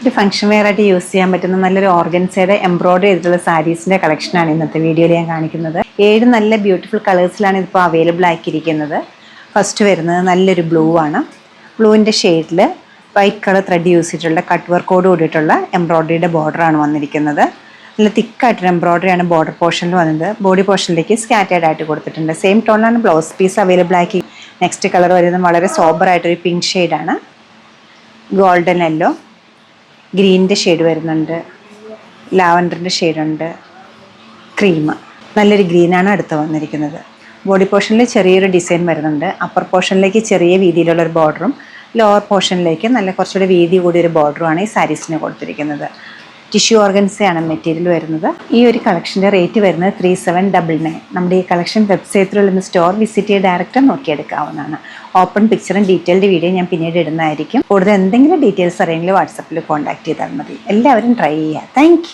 ഒരു function wear ആയിട്ട് use ചെയ്യാൻ പറ്റുന്ന നല്ലൊരു ഓർഗൻസയുടെ എംബ്രോയിഡറി ചെയ്തിട്ടുള്ള സാരീസിന്റെ കളക്ഷനാണ് ഇന്നത്തെ വീഡിയോയിൽ ഞാൻ കാണിക്കുന്നത്. 7 നല്ല ബ്യൂട്ടിഫുൾ കളേഴ്സിലാണ് ഇതിപ്പോൾ അവൈലബിൾ ആക്കിയിരിക്കുന്നത്. ഫസ്റ്റ് വരുന്നത് നല്ലൊരു ബ്ലൂ ആണ്. ബ്ലൂവിൻ്റെ ഷെയ്ഡിൽ വൈറ്റ് കളർ ത്രെഡ് യൂസ് ചെയ്തിട്ടുള്ള കട്ട് വർക്കോട് കൂടിയിട്ടുള്ള എംബ്രോയിഡറിയുടെ ബോർഡറാണ് വന്നിരിക്കുന്നത്. നല്ല തിക്കായിട്ടൊരു എംബ്രോയിഡറിയാണ് ബോർഡർ പോർഷനിൽ വന്നത്. ബോഡി പോർഷനിലേക്ക് സ്കാറ്റേഡ് ആയിട്ട് കൊടുത്തിട്ടുണ്ട്. സെയിം ടോണിലാണ് ബ്ലൗസ് പീസ് അവൈലബിൾ ആക്കി. നെക്സ്റ്റ് കളർ വരുന്നത് വളരെ സോബർ ആയിട്ടൊരു പിങ്ക് ഷെയ്ഡാണ്. ഗോൾഡൻ യെല്ലോ, ഗ്രീനിൻ്റെ ഷെയ്ഡ് വരുന്നുണ്ട്, ലാവൻഡറിൻ്റെ ഷെയ്ഡുണ്ട്, ക്രീം. നല്ലൊരു ഗ്രീനാണ് അടുത്ത് വന്നിരിക്കുന്നത്. ബോഡി പോർഷനിൽ ചെറിയൊരു ഡിസൈൻ വരുന്നുണ്ട്. അപ്പർ പോർഷനിലേക്ക് ചെറിയ വീതിയിലുള്ളൊരു ബോർഡറും ലോവർ പോർഷനിലേക്ക് നല്ല കുറച്ചുകൂടി വീതി കൂടിയൊരു ബോർഡറുമാണ് ഈ സാരീസിന് കൊടുത്തിരിക്കുന്നത്. ടിഷ്യൂ ഓർഗൻസയാണ് മെറ്റീരിയൽ വരുന്നത്. ഈ ഒരു കളക്ഷൻ്റെ റേറ്റ് വരുന്നത് 3799. നമ്മുടെ ഈ കളക്ഷൻ വെബ്സൈറ്റിലുള്ള സ്റ്റോർ വിസിറ്റ് ചെയ്ത് ഡയറക്റ്റ് നോക്കിയെടുക്കാവുന്നതാണ്. ഓപ്പൺ പിക്ചറും ഡീറ്റെയിൽഡ് വീഡിയോ ഞാൻ പിന്നീട് ഇടുന്നതായിരിക്കും. കൂടുതൽ എന്തെങ്കിലും ഡീറ്റെയിൽസ് അറിയെങ്കിൽ വാട്സപ്പിൽ കോൺടാക്ട് ചെയ്താൽ മതി. എല്ലാവരും ട്രൈ ചെയ്യുക. താങ്ക്